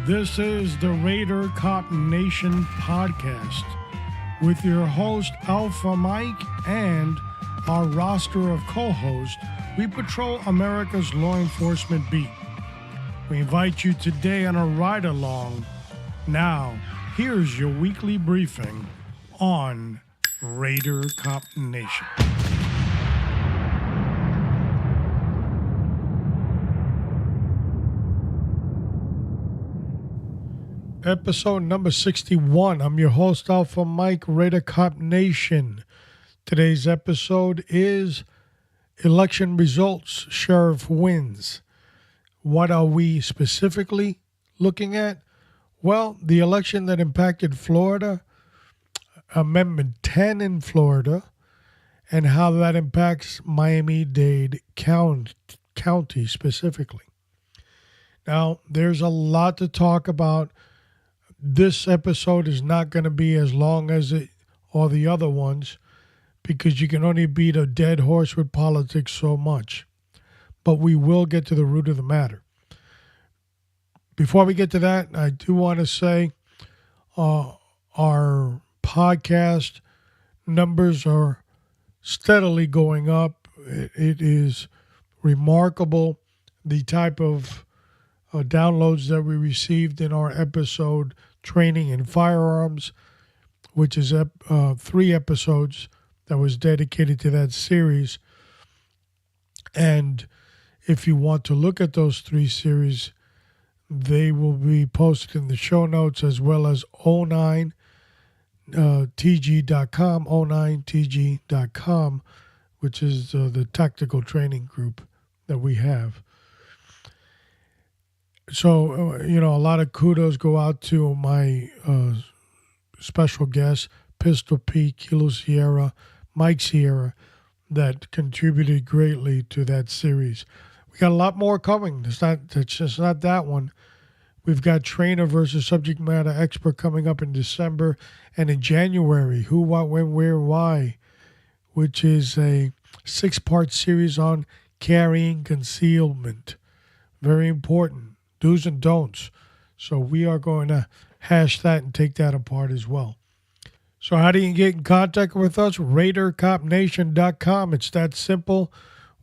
This is the Raider Cop Nation podcast with your host Alpha Mike and our roster of co-hosts. We patrol America's law enforcement beat. We invite you today on a ride-along. Now, here's your weekly briefing on Raider Cop Nation. Episode number 61. I'm your host, Alpha Mike, Raider Cop Nation. Today's episode is election results. Shierff wins. What are we specifically looking at? Well, the election that impacted Florida, Amendment 10 in Florida, and how that impacts Miami-Dade County specifically. Now, there's a lot to talk about. This episode is not going to be as long as all the other ones because you can only beat a dead horse with politics so much. But we will get to the root of the matter. Before we get to that, I do want to say our podcast numbers are steadily going up. It is remarkable the type of downloads that we received in our episode Training in Firearms, which is 3 episodes that was dedicated to that series. And if you want to look at those 3 series, they will be posted in the show notes as well as 09tg.com, 09tg.com, which is the tactical training group that we have. So, a lot of kudos go out to my special guests, Pistol Pete, Kilo Sierra, Mike Sierra, that contributed greatly to that series. We got a lot more coming. It's just not that one. We've got trainer versus subject matter expert coming up in December, and in January, who, what, when, where, why, which is a 6-part series on carrying concealment. Very important. Do's and don'ts. So we are going to hash that and take that apart as well. So how do you get in contact with us? RaiderCopNation.com. It's that simple.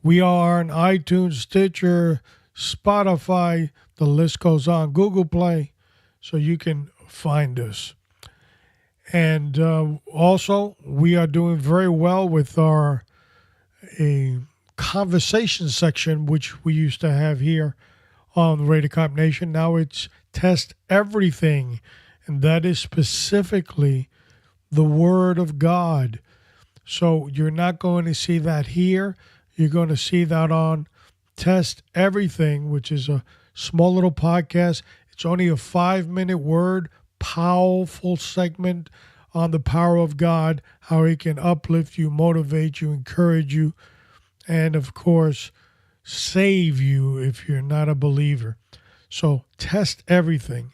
We are on iTunes, Stitcher, Spotify. The list goes on. Google Play. So you can find us. And also, we are doing very well with our conversation section, which we used to have here on the Raider Cop Nation. Now it's Test Everything, and that is specifically the Word of God. So you're not going to see that here. You're going to see that on Test Everything, which is a small little podcast. It's only a 5-minute word, powerful segment on the power of God, how He can uplift you, motivate you, encourage you, and of course, save you if you're not a believer. So Test Everything.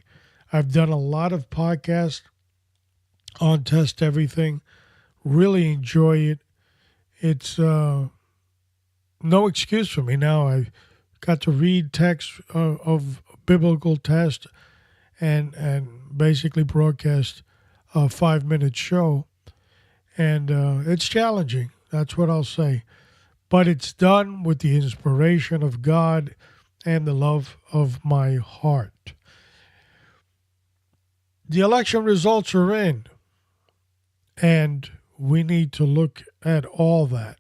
I've done a lot of podcasts on Test Everything. Really enjoy it. It's no excuse for me now. I got to read text of biblical text and basically broadcast a 5-minute show. And it's challenging. That's what I'll say. But it's done with the inspiration of God and the love of my heart. The election results are in, and we need to look at all that,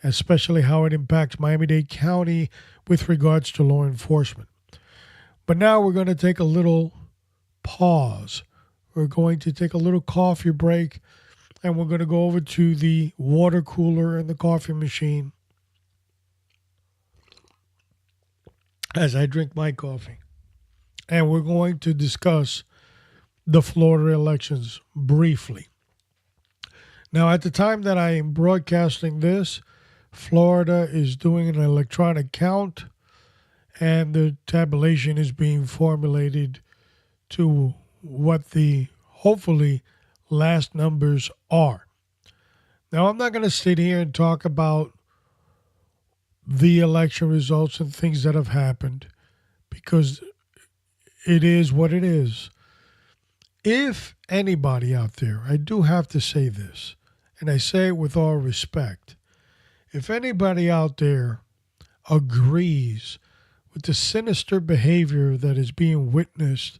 especially how it impacts Miami-Dade County with regards to law enforcement. But now we're going to take a little pause. We're going to take a little coffee break, and we're going to go over to the water cooler and the coffee machine as I drink my coffee. And we're going to discuss the Florida elections briefly. Now, at the time that I am broadcasting this, Florida is doing an electronic count, and the tabulation is being formulated to what the, hopefully, last numbers are. Now, I'm not going to sit here and talk about the election results and things that have happened because it is what it is. If anybody out there, I do have to say this, and I say it with all respect, if anybody out there agrees with the sinister behavior that is being witnessed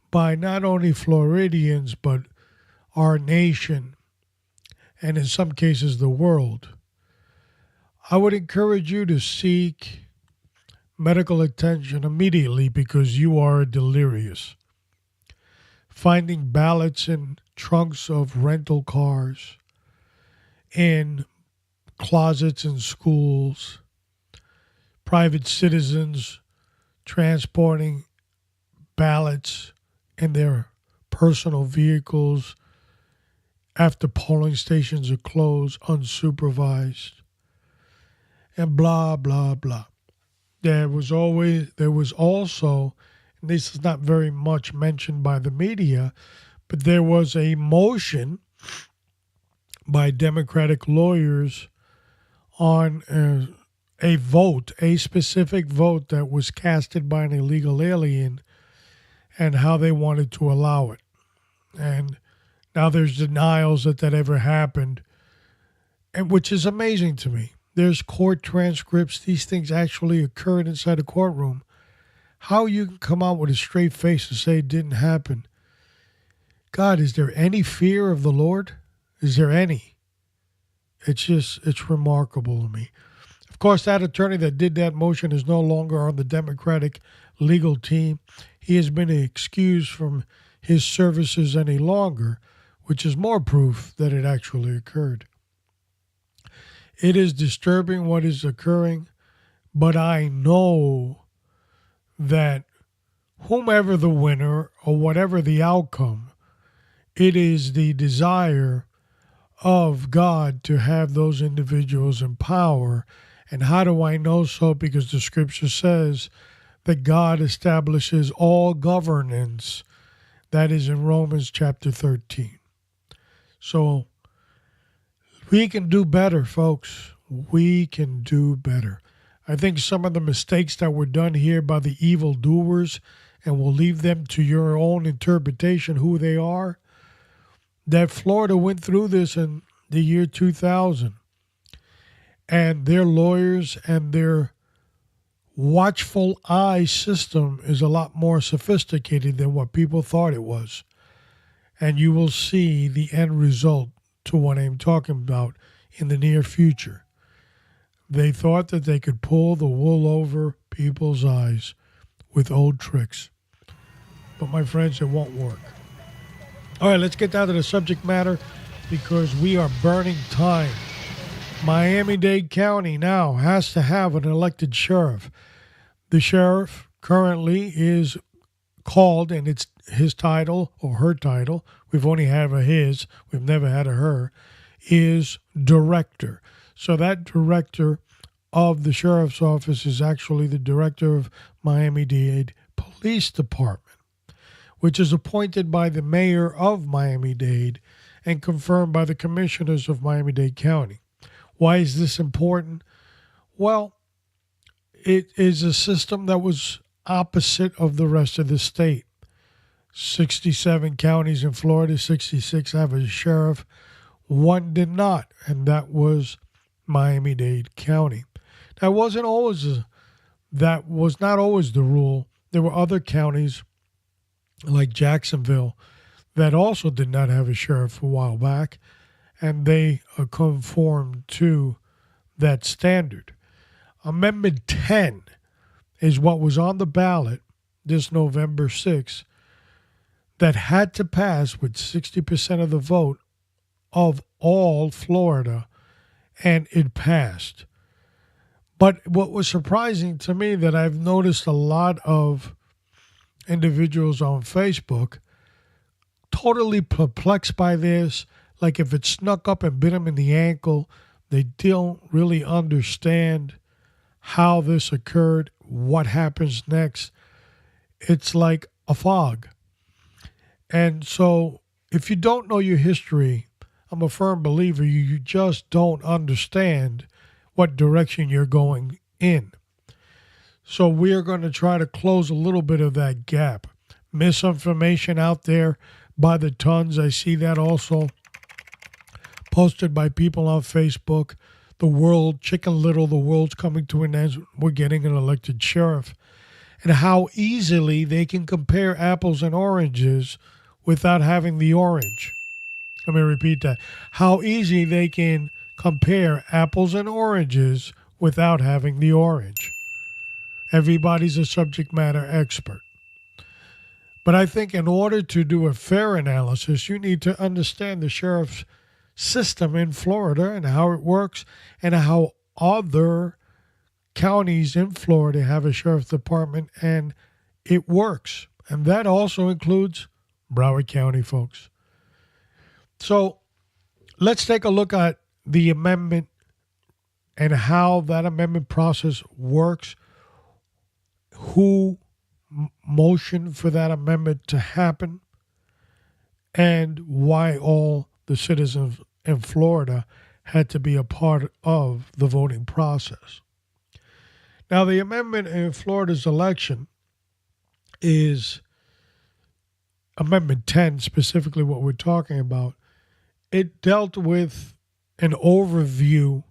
by not only Floridians, but our nation, and in some cases the world, I would encourage you to seek medical attention immediately because you are delirious. Finding ballots in trunks of rental cars, in closets in schools, private citizens transporting ballots in their personal vehicles after polling stations are closed, unsupervised, and blah, blah, blah. There was also, and this is not very much mentioned by the media, but there was a motion by Democratic lawyers on a vote, a specific vote that was casted by an illegal alien and how they wanted to allow it. And now there's denials that ever happened, and which is amazing to me. There's court transcripts. These things actually occurred inside a courtroom. How you can come out with a straight face and say it didn't happen? God, is there any fear of the Lord? Is there any? It's remarkable to me. Of course, that attorney that did that motion is no longer on the Democratic legal team. He has been excused from his services any longer, which is more proof that it actually occurred. It is disturbing what is occurring, but I know that whomever the winner or whatever the outcome, it is the desire of God to have those individuals in power. And how do I know so? Because the scripture says that God establishes all governance. That is in Romans chapter 13. So we can do better, folks. We can do better. I think some of the mistakes that were done here by the evildoers, and we'll leave them to your own interpretation who they are, that Florida went through this in the year 2000. And their lawyers and their watchful eye system is a lot more sophisticated than what people thought it was. And you will see the end result to what I'm talking about in the near future. They thought that they could pull the wool over people's eyes with old tricks. But my friends, it won't work. All right, let's get down to the subject matter because we are burning time. Miami-Dade County now has to have an elected sheriff. The sheriff currently is called, and it's his title or her title, we've only had a his, we've never had a her, is director. So that director of the sheriff's office is actually the director of Miami-Dade Police Department, which is appointed by the mayor of Miami-Dade and confirmed by the commissioners of Miami-Dade County. Why is this important? Well, it is a system that was opposite of the rest of the state. 67 counties in Florida, 66 have a sheriff. One did not, and that was Miami-Dade County. That was not always the rule. There were other counties like Jacksonville that also did not have a sheriff a while back, and they conformed to that standard. Amendment 10 is what was on the ballot this November 6th that had to pass with 60% of the vote of all Florida, and it passed. But what was surprising to me that I've noticed a lot of individuals on Facebook totally perplexed by this, like if it snuck up and bit them in the ankle, they don't really understand how this occurred, what happens next. It's like a fog. And so if you don't know your history, I'm a firm believer you just don't understand what direction you're going in. So we are going to try to close a little bit of that gap. Misinformation out there by the tons. I see that also posted by people on Facebook. The world, Chicken Little, the world's coming to an end. We're getting an elected sheriff. And how easily they can compare apples and oranges without having the orange. Let me repeat that. How easy they can compare apples and oranges without having the orange. Everybody's a subject matter expert. But I think in order to do a fair analysis, you need to understand the sheriff's system in Florida and how it works and how other counties in Florida have a sheriff's department and it works. And that also includes Broward County, folks. So let's take a look at the amendment and how that amendment process works, who motioned for that amendment to happen, and why all the citizens in Florida had to be a part of the voting process. Now, the amendment in Florida's election is Amendment 10, specifically what we're talking about. It dealt with an overview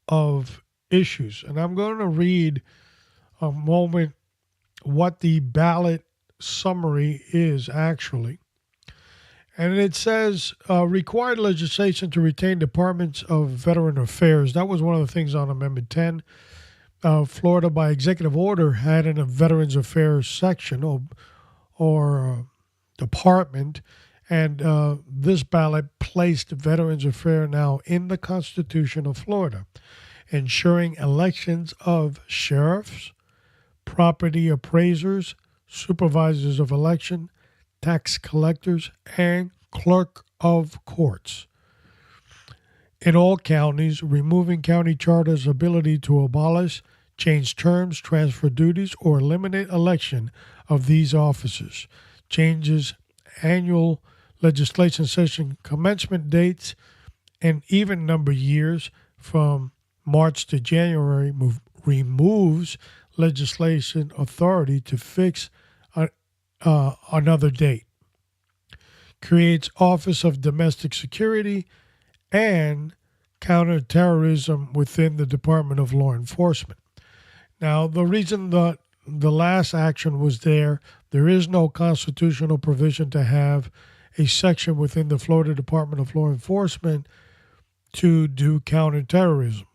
of issues. And I'm going to read a moment what the ballot summary is actually. And it says, required legislation to retain departments of veteran affairs. That was one of the things on Amendment 10. Florida, by executive order, had a Veterans Affairs section or department, and this ballot placed Veterans Affairs now in the Constitution of Florida, ensuring elections of sheriffs, property appraisers, supervisors of election, tax collectors, and clerk of courts in all counties, removing county charters' ability to abolish, change terms, transfer duties, or eliminate election of these officers. Changes annual legislation session commencement dates and even number years from March to January, removes legislation authority to fix another date. Creates Office of Domestic Security and counterterrorism within the Department of Law Enforcement. Now, the reason that the last action was there is no constitutional provision to have a section within the Florida Department of Law Enforcement to do counterterrorism.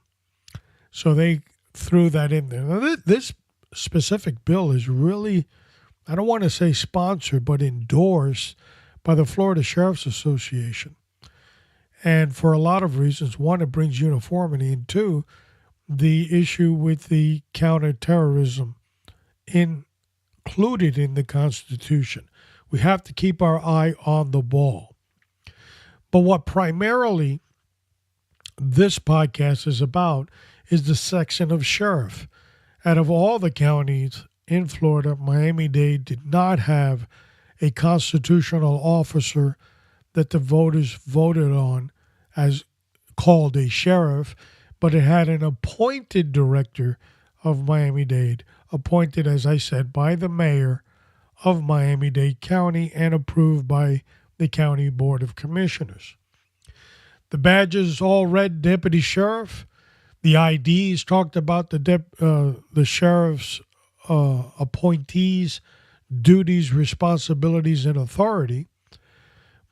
So they threw that in there. Now, this specific bill is really, I don't want to say sponsored, but endorsed by the Florida Sheriff's Association. And for a lot of reasons. One, it brings uniformity, and two, the issue with the counterterrorism included in the Constitution. We have to keep our eye on the ball. But what primarily this podcast is about is the section of sheriff. Out of all the counties in Florida, Miami-Dade did not have a constitutional officer that the voters voted on as called a sheriff, but it had an appointed director of Miami-Dade, appointed, as I said, by the mayor of Miami-Dade County and approved by the County Board of Commissioners. The badges all read deputy sheriff. The IDs talked about the sheriff's appointees, duties, responsibilities, and authority,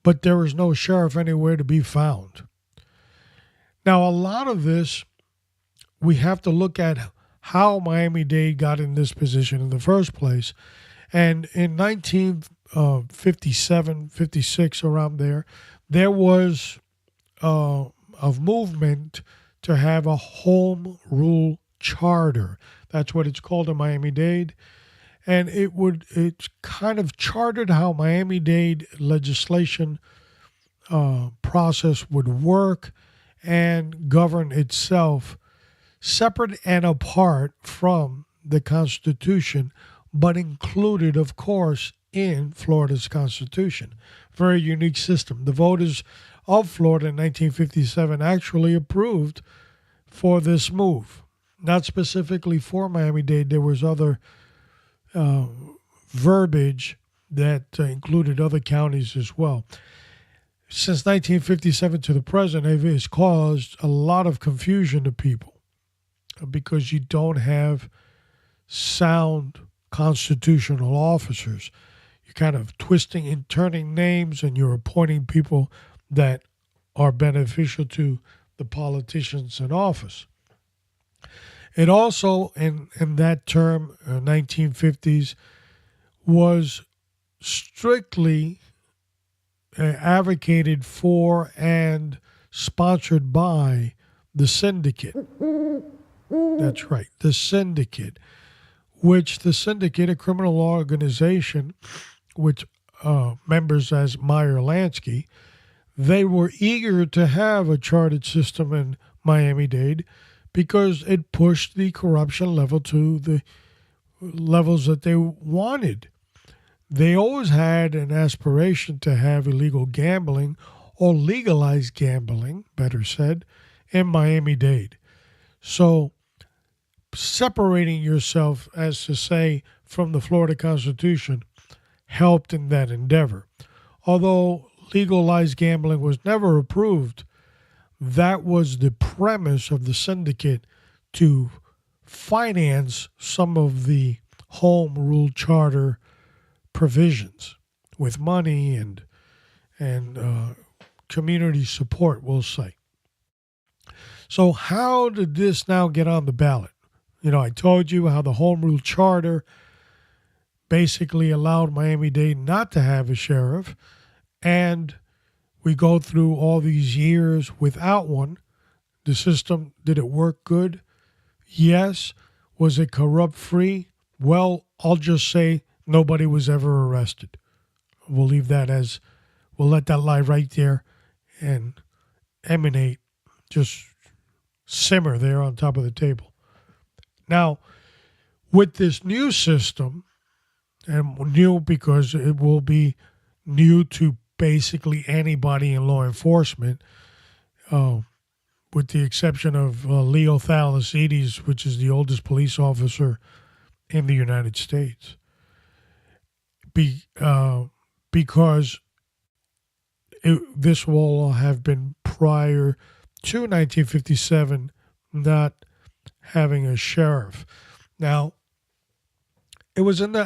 but there was no sheriff anywhere to be found. Now, a lot of this, we have to look at how Miami-Dade got in this position in the first place. And in 1957, 56, around there was a movement to have a home rule charter. That's what it's called in Miami-Dade. And it kind of chartered how Miami-Dade legislation process would work and govern itself separate and apart from the Constitution, but included, of course, in Florida's Constitution. Very unique system. The voters of Florida in 1957 actually approved for this move. not specifically for Miami-Dade. There was other verbiage that included other counties as well. Since 1957 to the present, it has caused a lot of confusion to people because you don't have sound constitutional officers. You're kind of twisting and turning names, and you're appointing people that are beneficial to the politicians in office. It also, in that term, 1950s, was strictly advocated for and sponsored by the syndicate. That's right, the syndicate, a criminal organization, which members as Meyer Lansky, they were eager to have a chartered system in Miami-Dade because it pushed the corruption level to the levels that they wanted. They always had an aspiration to have illegal gambling, or legalized gambling, better said, in Miami-Dade. So separating yourself, as to say, from the Florida Constitution helped in that endeavor. Although legalized gambling was never approved, that was the premise of the syndicate to finance some of the home rule charter provisions with money and community support, we'll say. So how did this now get on the ballot? I told you how the home rule charter basically allowed Miami-Dade not to have a sheriff, and we go through all these years without one. The system, did it work good? Yes. Was it corrupt-free? Well, I'll just say nobody was ever arrested. We'll leave that as, we'll let that lie right there and emanate, just simmer there on top of the table. Now, with this new system, and new because it will be new to basically anybody in law enforcement, with the exception of Leo Thalassides, which is the oldest police officer in the United States. Because this will have been prior to 1957 not having a sheriff. Now, it was in the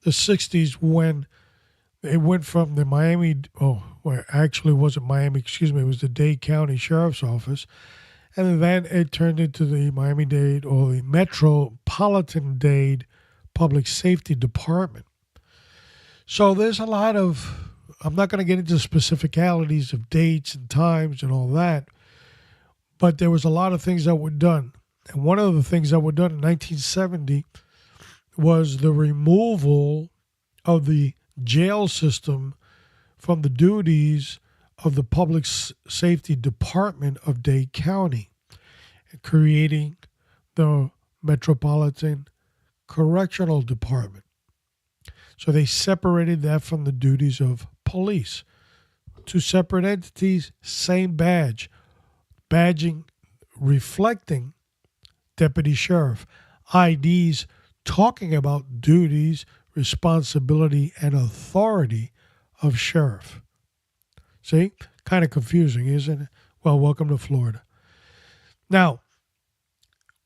60s when it went from the it wasn't Miami, it was the Dade County Sheriff's Office, and then it turned into the Miami-Dade, or the Metropolitan Dade Public Safety Department. So there's a lot of, I'm not going to get into specificalities of dates and times and all that, but there was a lot of things that were done. And one of the things that were done in 1970 was the removal of the jail system from the duties of the Public Safety Department of Dade County, creating the Metropolitan Correctional Department. So they separated that from the duties of police. Two separate entities, same badging reflecting deputy sheriff, IDs talking about duties, responsibility, and authority of sheriff. See? Kind of confusing, isn't it? Well, welcome to Florida. Now,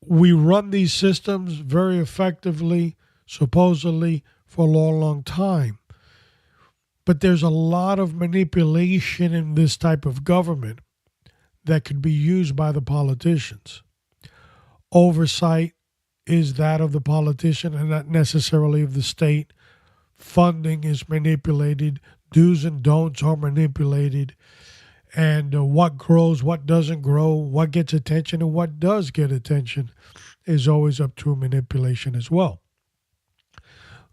we run these systems very effectively, supposedly, for a long, long time. But there's a lot of manipulation in this type of government that could be used by the politicians. Oversight is that of the politician and not necessarily of the state. Funding is manipulated. Do's and don'ts are manipulated. And what grows, what doesn't grow, what gets attention and what does get attention is always up to manipulation as well.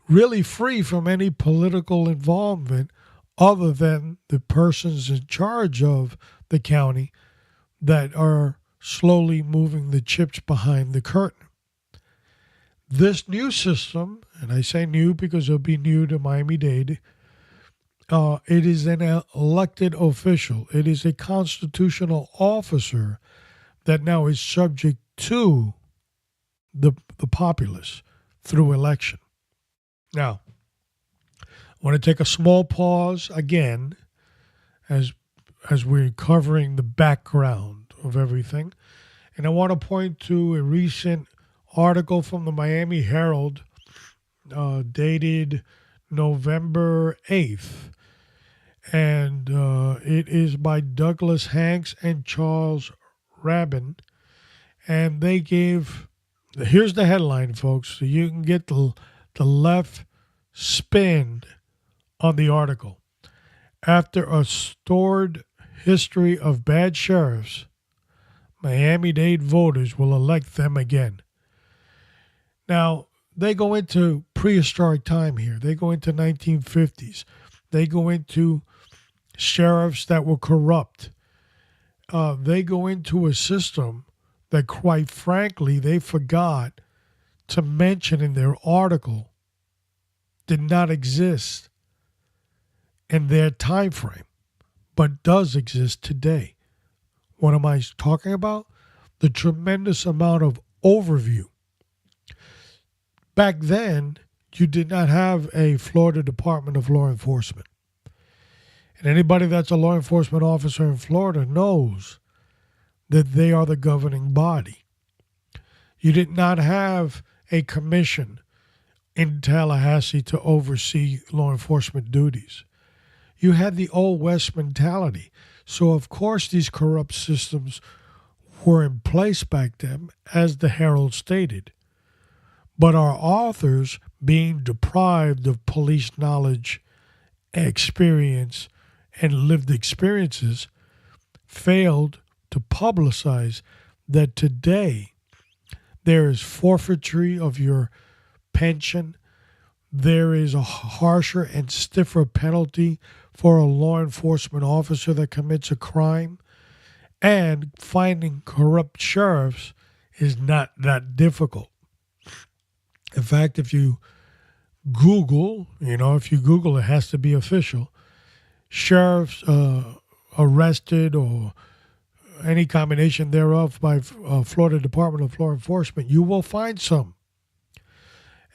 Really free from any political involvement other than the persons in charge of the county that are slowly moving the chips behind the curtain. This new system, and I say new because it'll be new to Miami-Dade, it is an elected official. It is a constitutional officer that now is subject to the populace through election. Now, I want to take a small pause again as we're covering the background of everything. And I want to point to a recent article from the Miami Herald dated November 8th. And it is by Douglas Hanks and Charles Rabin. And they gave, here's the headline, folks, so you can get the left spin on the article. After a storied history of bad sheriffs, Miami-Dade voters will elect them again. Now, they go into prehistoric time here. They go into 1950s. They go into sheriffs that were corrupt. They go into a system that, quite frankly, they forgot to mention in their article did not exist in their time frame, but does exist today. What am I talking about? The tremendous amount of overview. Back then, you did not have a Florida Department of Law Enforcement. And anybody that's a law enforcement officer in Florida knows that they are the governing body. You did not have a commission in Tallahassee to oversee law enforcement duties. You had the Old West mentality. So, of course, these corrupt systems were in place back then, as the Herald stated. But our authors, being deprived of police knowledge, experience, and lived experiences, failed to publicize that today there is forfeiture of your pension. There is a harsher and stiffer penalty for a law enforcement officer that commits a crime. And finding corrupt sheriffs is not that difficult. In fact, if you Google, it has to be official, sheriffs arrested or any combination thereof by Florida Department of Law Enforcement, you will find some.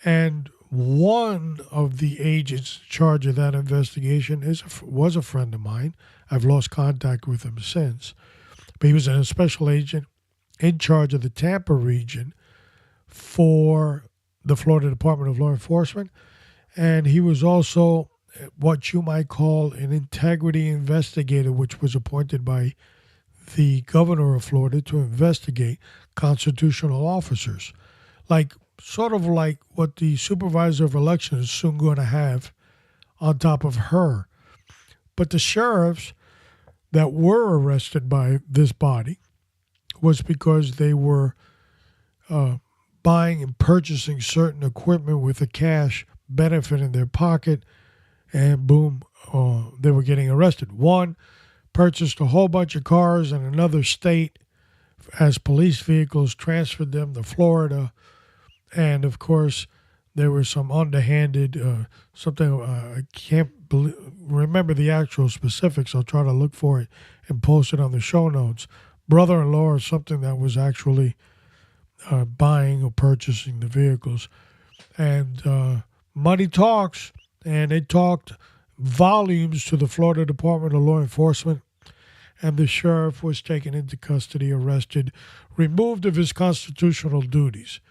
And one of the agents in charge of that investigation was a friend of mine. I've lost contact with him since. But he was a special agent in charge of the Tampa region for the Florida Department of Law Enforcement. And he was also what you might call an integrity investigator, which was appointed by the governor of Florida to investigate constitutional officers. Sort of like what the supervisor of elections is soon going to have on top of her. But the sheriffs that were arrested by this body was because they were buying and purchasing certain equipment with a cash benefit in their pocket, and boom, they were getting arrested. One purchased a whole bunch of cars in another state as police vehicles, transferred them to Florida, and of course there was some underhanded something. I can't remember the actual specifics. I'll try to look for it and post it on the show notes. Brother-in-law or something that was actually buying or purchasing the vehicles. And money talks, and it talked volumes to the Florida Department of Law Enforcement. And the sheriff was taken into custody, arrested, removed of his constitutional duties.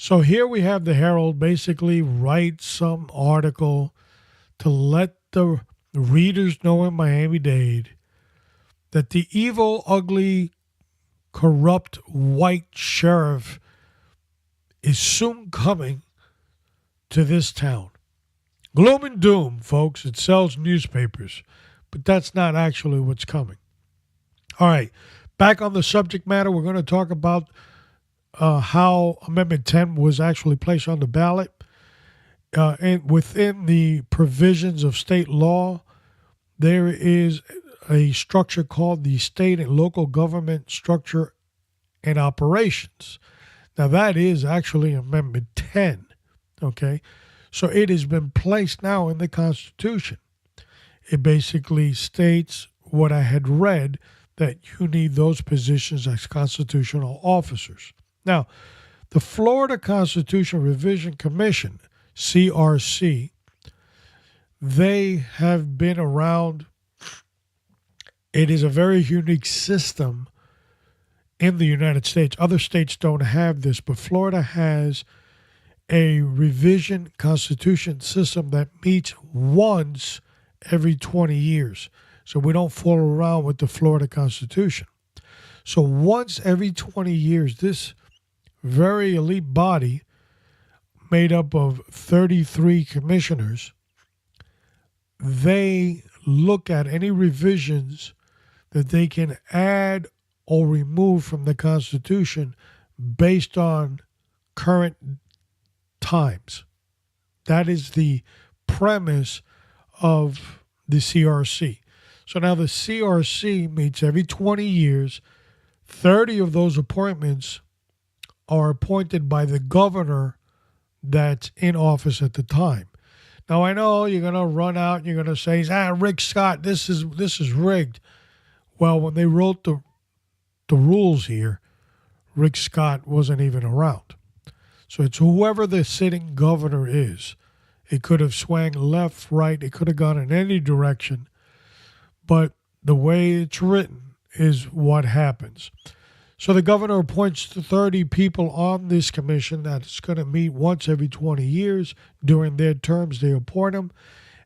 So here we have the Herald basically write some article to let the readers know in Miami-Dade that the evil, ugly, corrupt white sheriff is soon coming to this town. Gloom and doom, folks. It sells newspapers, but that's not actually what's coming. All right, back on the subject matter, we're going to talk about how Amendment 10 was actually placed on the ballot. And within the provisions of state law, there is a structure called the State and Local Government Structure and Operations. Now, that is actually Amendment 10, okay? So it has been placed now in the Constitution. It basically states what I had read, that you need those positions as constitutional officers. Now, The Florida Constitution Revision Commission, CRC, they have been around. It is a very unique system in the United States. Other states don't have this, but Florida has a revision constitution system that meets once every 20 years. So we don't fool around with the Florida Constitution. So once every 20 years, this very elite body made up of 33 commissioners, they look at any revisions that they can add or remove from the Constitution based on current times. That is the premise of the CRC. So now the CRC meets every 20 years. 30 of those appointments are appointed by the governor that's in office at the time. Now, I know you're going to run out and you're going to say, Rick Scott, this is rigged. Well, when they wrote the rules here, Rick Scott wasn't even around. So it's whoever the sitting governor is. It could have swung left, right. It could have gone in any direction. But the way it's written is what happens. So the governor appoints 30 people on this commission that's going to meet once every 20 years. During their terms, they appoint them.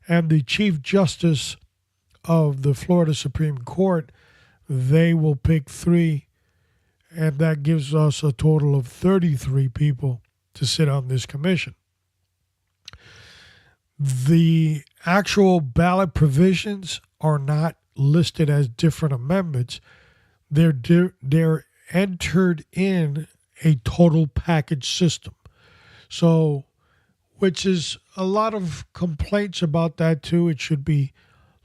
And the Chief Justice of the Florida Supreme Court, they will pick 3. And that gives us a total of 33 people to sit on this commission. The actual ballot provisions are not listed as different amendments. They're entered in a total package system. So, which is a lot of complaints about that too. It should be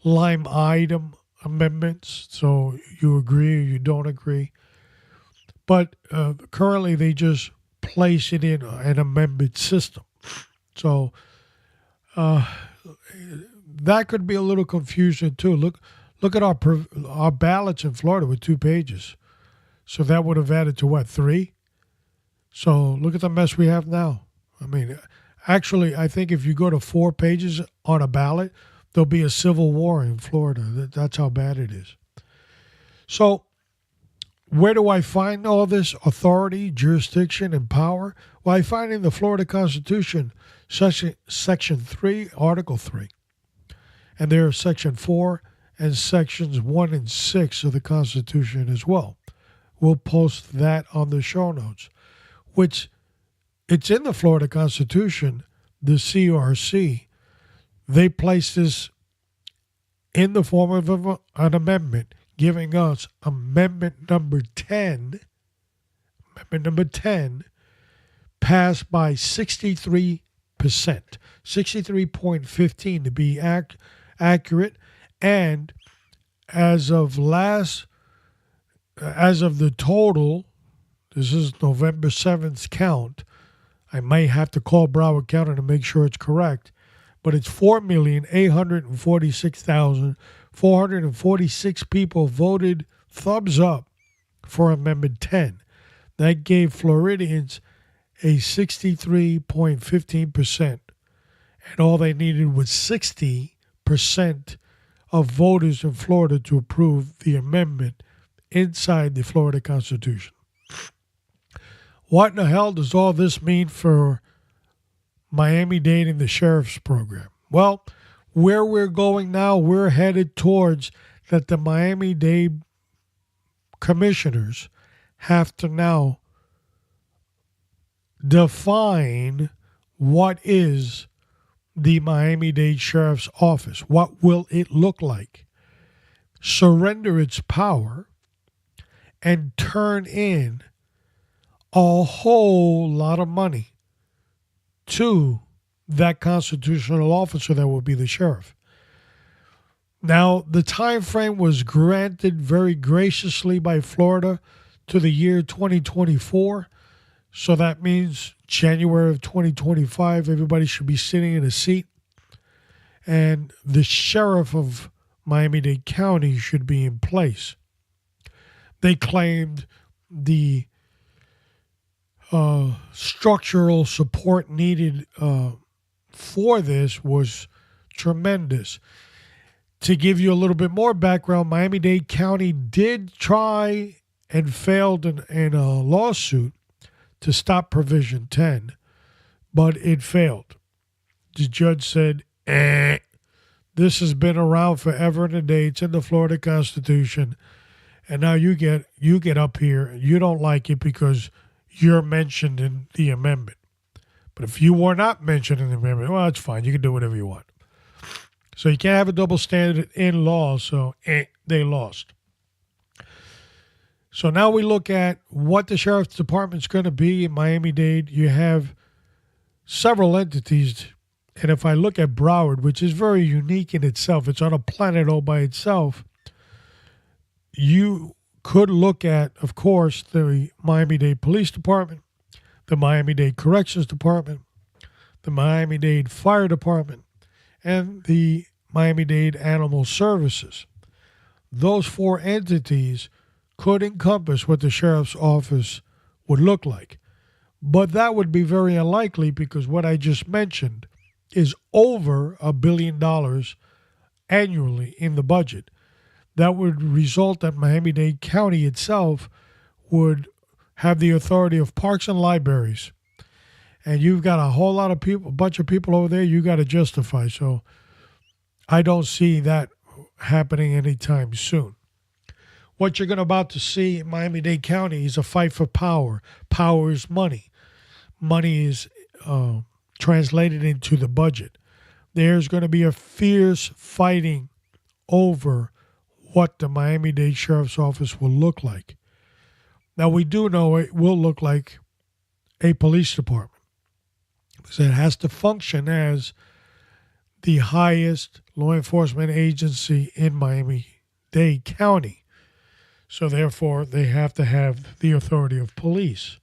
line item amendments. So you agree or you don't agree. But currently they just place it in an amendment system. So that could be a little confusion too. Look at our ballots in Florida with 2 pages. So that would have added to what, 3? So look at the mess we have now. I mean, actually, I think if you go to 4 pages on a ballot, there'll be a civil war in Florida. That's how bad it is. So where do I find all this authority, jurisdiction, and power? Well, I find in the Florida Constitution, Section 3, Article 3. And there are Section 4 and Sections 1 and 6 of the Constitution as well. We'll post that on the show notes, which it's in the Florida Constitution, the CRC. They place this in the form of an amendment, giving us Amendment number 10, passed by 63%, 63.15 to be accurate. And as of the total, this is November 7th count. I may have to call Broward County to make sure it's correct, but it's 4,846,446 people voted thumbs up for Amendment 10. That gave Floridians a 63.15%, and all they needed was 60% of voters in Florida to approve the amendment inside the Florida Constitution. What in the hell does all this mean for Miami-Dade and the Sheriff's program? Well, where we're going now, we're headed towards that the Miami-Dade commissioners have to now define what is the Miami-Dade Sheriff's Office. What will it look like? Surrender its power and turn in a whole lot of money to that constitutional officer that will be the sheriff. Now, the time frame was granted very graciously by Florida to the year 2024. So that means January of 2025, everybody should be sitting in a seat. And the sheriff of Miami-Dade County should be in place. They claimed the structural support needed for this was tremendous. To give you a little bit more background, Miami-Dade County did try and failed in a lawsuit to stop Provision 10, but it failed. The judge said, this has been around forever and a day. It's in the Florida Constitution. And now you get up here and you don't like it because you're mentioned in the amendment. But if you were not mentioned in the amendment, well, it's fine. You can do whatever you want. So you can't have a double standard in law, so they lost. So now we look at what the Sheriff's Department's going to be in Miami-Dade. You have several entities, and if I look at Broward, which is very unique in itself, it's on a planet all by itself, you could look at, of course, the Miami-Dade Police Department, the Miami-Dade Corrections Department, the Miami-Dade Fire Department, and the Miami-Dade Animal Services. Those four entities could encompass what the sheriff's office would look like. But that would be very unlikely because what I just mentioned is over $1 billion annually in the budget. That would result that Miami-Dade County itself would have the authority of parks and libraries. And you've got a whole lot of people, a bunch of people over there you got to justify. So I don't see that happening anytime soon. What you're about to see in Miami-Dade County is a fight for power. Power is money. Money is translated into the budget. There's going to be a fierce fighting over what the Miami-Dade Sheriff's Office will look like. Now, we do know it will look like a police department because it has to function as the highest law enforcement agency in Miami-Dade County. So, therefore, they have to have the authority of police.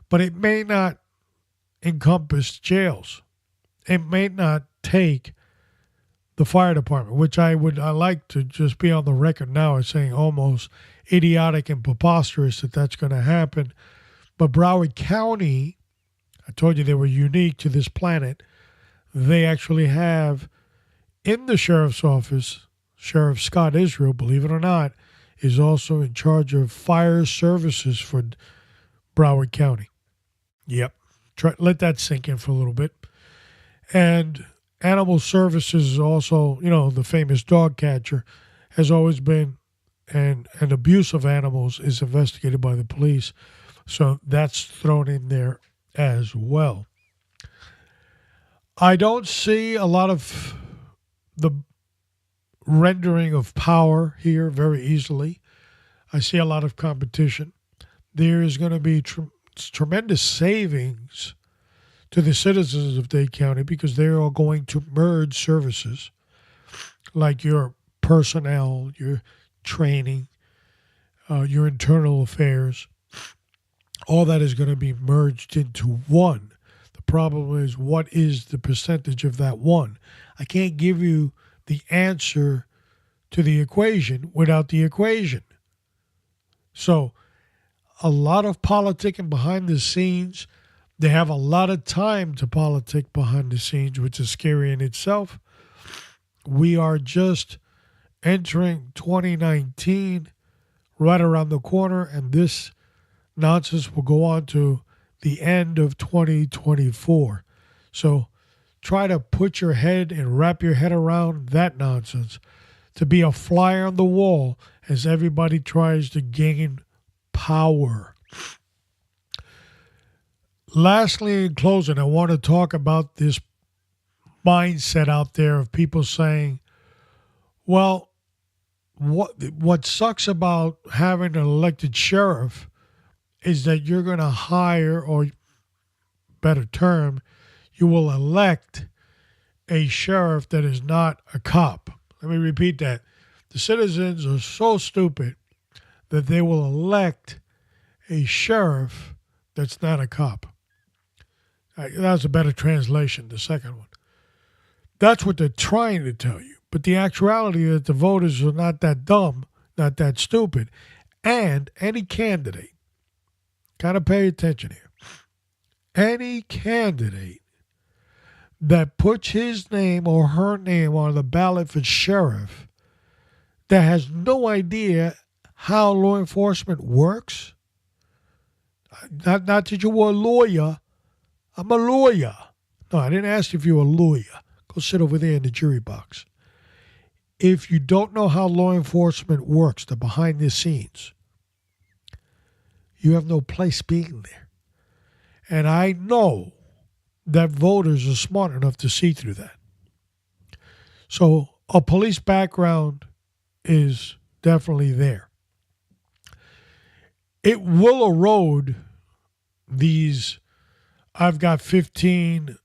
But it may not encompass jails. It may not take the fire department, which I like to just be on the record now as saying almost idiotic and preposterous that that's going to happen. But Broward County, I told you they were unique to this planet. They actually have in the sheriff's office, Sheriff Scott Israel, believe it or not, is also in charge of fire services for Broward County. Yep. Let that sink in for a little bit. And animal services is also, the famous dog catcher has always been, and abuse of animals is investigated by the police. So that's thrown in there as well. I don't see a lot of the rendering of power here very easily. I see a lot of competition. There is going to be tremendous savings to the citizens of Dade County because they are going to merge services like your personnel, your training, your internal affairs. All that is going to be merged into one. The problem is, what is the percentage of that one? I can't give you the answer to the equation without the equation. So a lot of politicking behind the scenes. They have a lot of time to politic behind the scenes, which is scary in itself. We are just entering 2019 right around the corner, and this nonsense will go on to the end of 2024. So try to put your head and wrap your head around that nonsense to be a fly on the wall as everybody tries to gain power. Lastly, in closing, I want to talk about this mindset out there of people saying, well, what sucks about having an elected sheriff is that you're going to hire, or better term, you will elect a sheriff that is not a cop. Let me repeat that. The citizens are so stupid that they will elect a sheriff that's not a cop. That was a better translation, the second one. That's what they're trying to tell you. But the actuality is that the voters are not that dumb, not that stupid. And any candidate Got to pay attention here. Any candidate that puts his name or her name on the ballot for sheriff that has no idea how law enforcement works, not that you were a lawyer. I'm a lawyer. No, I didn't ask if you were a lawyer. Go sit over there in the jury box. If you don't know how law enforcement works, the behind the scenes, you have no place being there. And I know that voters are smart enough to see through that. So a police background is definitely there. It will erode these, I've got 15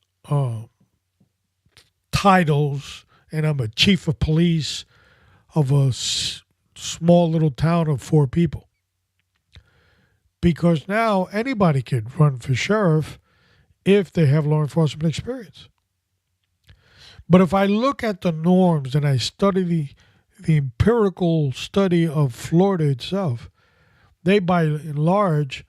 titles, and I'm a chief of police of a small little town of 4 people. Because now anybody could run for sheriff if they have law enforcement experience. But if I look at the norms and I study the empirical study of Florida itself, they by and large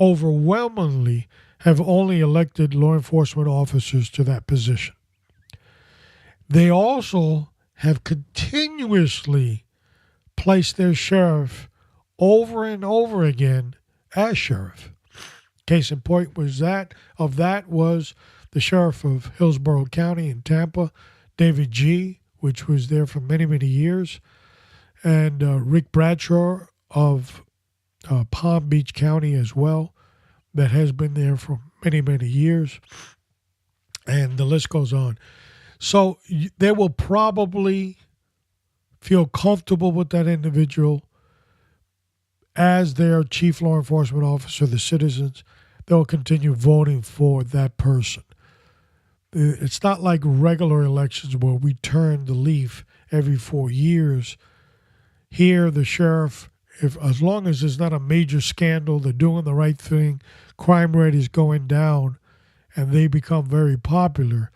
overwhelmingly have only elected law enforcement officers to that position. They also have continuously placed their sheriff over and over again as sheriff. Case in point was that was the sheriff of Hillsborough County in Tampa, David G., which was there for many, many years, and Rick Bradshaw of Palm Beach County as well, that has been there for many, many years, and the list goes on. So they will probably feel comfortable with that individual as their chief law enforcement officer. The citizens, they'll continue voting for that person. It's not like regular elections where we turn the leaf every 4 years. Here, the sheriff, as long as there's not a major scandal, they're doing the right thing, crime rate is going down, and they become very popular,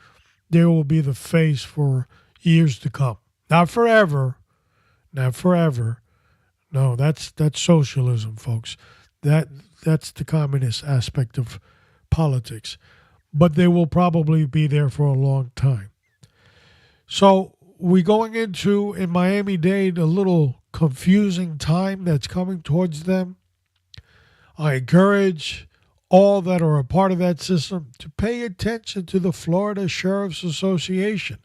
they will be the face for years to come. Not forever. Not forever. No, that's socialism, folks. That's the communist aspect of politics. But they will probably be there for a long time. So we're going into, in Miami-Dade, a little confusing time that's coming towards them. I encourage all that are a part of that system to pay attention to the Florida Sheriff's Association,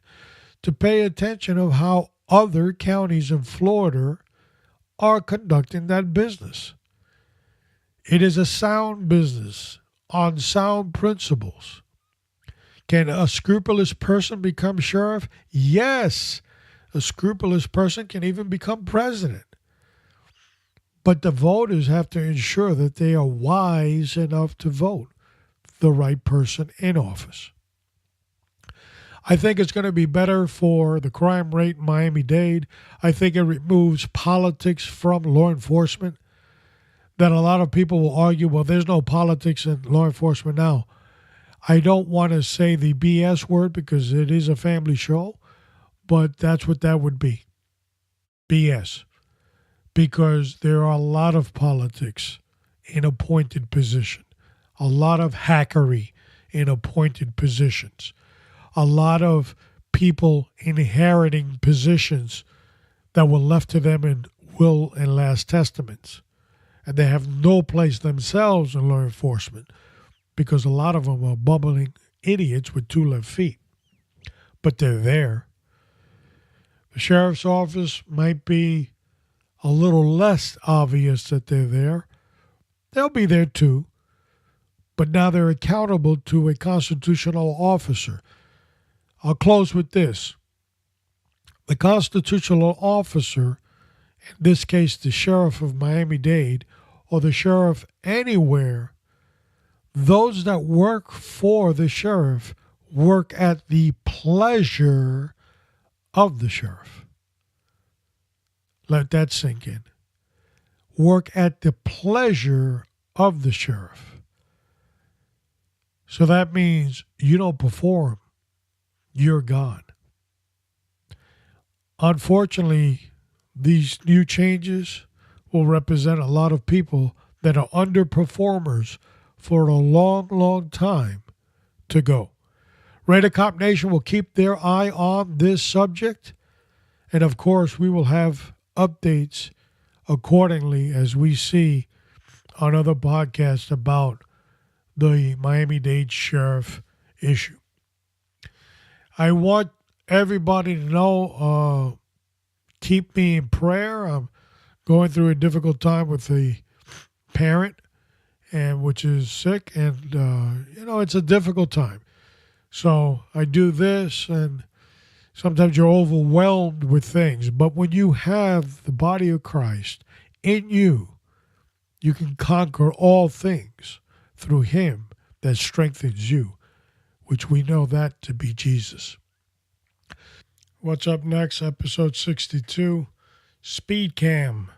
to pay attention of how other counties in Florida are conducting that business. It is a sound business on sound principles. Can a scrupulous person become sheriff? Yes. A scrupulous person can even become president. But the voters have to ensure that they are wise enough to vote the right person in office. I think it's going to be better for the crime rate in Miami-Dade. I think it removes politics from law enforcement. That a lot of people will argue, well, there's no politics in law enforcement now. I don't want to say the BS word because it is a family show, but that's what that would be. BS. Because there are a lot of politics in appointed position, a lot of hackery in appointed positions, a lot of people inheriting positions that were left to them in will and last testaments. And they have no place themselves in law enforcement because a lot of them are bumbling idiots with 2 left feet. But they're there. The sheriff's office might be a little less obvious that they're there. They'll be there too. But now they're accountable to a constitutional officer. I'll close with this. The constitutional officer, in this case the sheriff of Miami-Dade, or the sheriff anywhere, those that work for the sheriff work at the pleasure of the sheriff. Let that sink in. Work at the pleasure of the sheriff. So that means you don't perform, you're gone. Unfortunately, these new changes will represent a lot of people that are underperformers for a long, long time to go. Raider Cop Nation will keep their eye on this subject. And of course, we will have updates accordingly as we see on other podcasts about the Miami-Dade Sheriff issue. I want everybody to know, keep me in prayer. I'm going through a difficult time with a parent, and which is sick, and it's a difficult time. So I do this, and sometimes you're overwhelmed with things. But when you have the body of Christ in you, you can conquer all things through him that strengthens you, which we know that to be Jesus. What's up next? Episode 62, Speed Cam.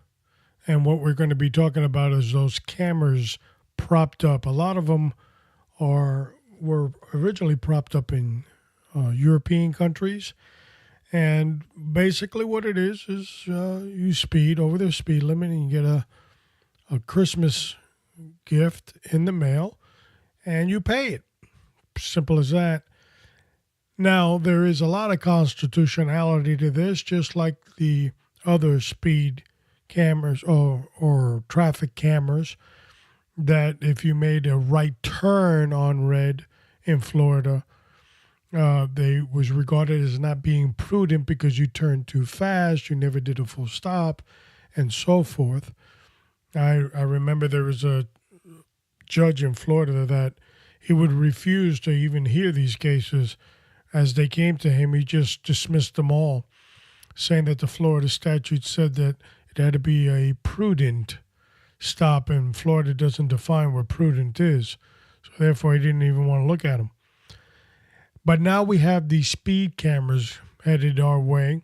And what we're going to be talking about is those cameras propped up. A lot of them were originally propped up in European countries. And basically what it is you speed over the speed limit and you get a Christmas gift in the mail and you pay it. Simple as that. Now, there is a lot of constitutionality to this, just like the other speed cameras or traffic cameras, that if you made a right turn on red in Florida, they was regarded as not being prudent because you turned too fast, you never did a full stop, and so forth. I remember there was a judge in Florida that he would refuse to even hear these cases. As they came to him, he just dismissed them all, saying that the Florida statute said that it had to be a prudent stop, and Florida doesn't define what prudent is. So therefore, he didn't even want to look at them. But now we have these speed cameras headed our way.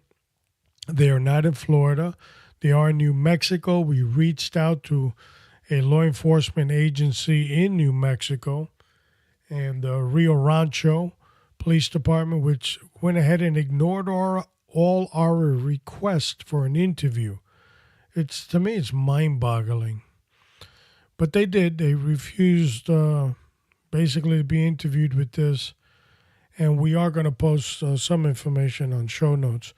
They are not in Florida. They are in New Mexico. We reached out to a law enforcement agency in New Mexico and the Rio Rancho Police Department, which went ahead and ignored all our requests for an interview. To me, it's mind-boggling. But they did. They refused basically to be interviewed with this. And we are going to post some information on show notes.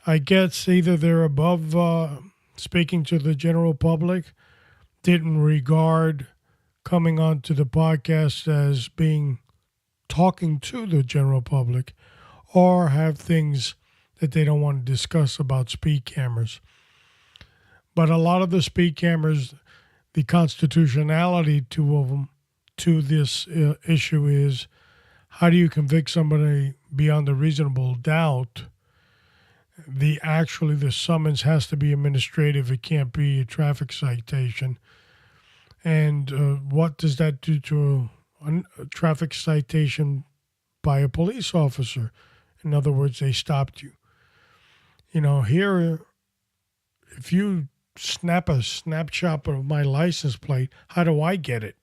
I guess either they're above speaking to the general public, didn't regard coming onto the podcast as being talking to the general public, or have things that they don't want to discuss about speed cameras. But a lot of the speed cameras, the constitutionality to this issue is, how do you convict somebody beyond a reasonable doubt? The summons has to be administrative. It can't be a traffic citation. And what does that do to a traffic citation by a police officer? In other words, they stopped you. Here, if you snap a snapshot of my license plate, how do I get it?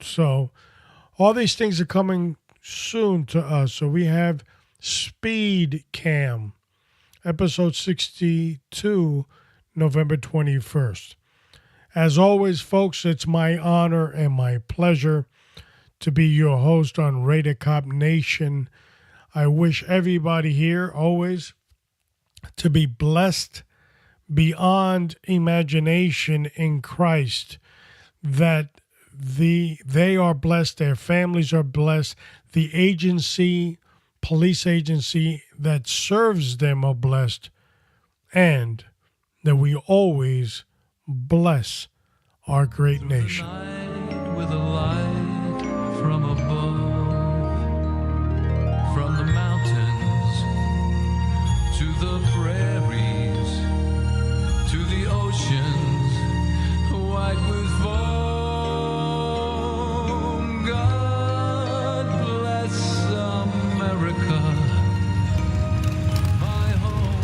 So all these things are coming soon to us. So we have Speed Cam, episode 62, November 21st. As always, folks, it's my honor and my pleasure to be your host on Raider Cop Nation. I wish everybody here always to be blessed beyond imagination in Christ, that they are blessed, their families are blessed, the police agency that serves them are blessed, and that we always bless our great nation. With a light from above, from the mountains to the prairies, to the oceans, white with foam. God bless America, my home.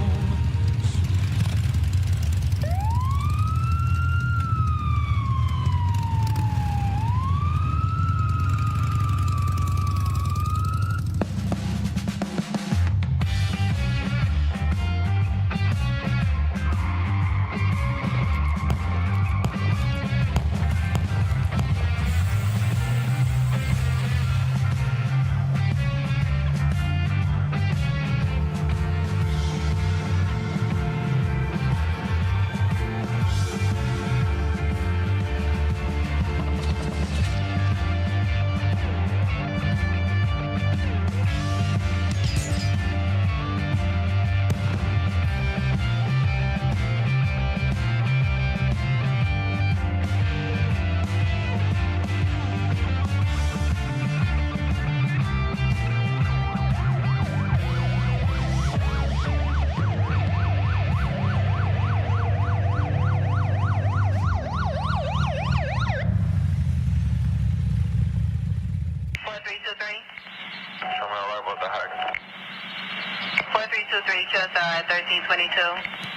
4323. Show me a live what the heck. 4323, QSR 1322.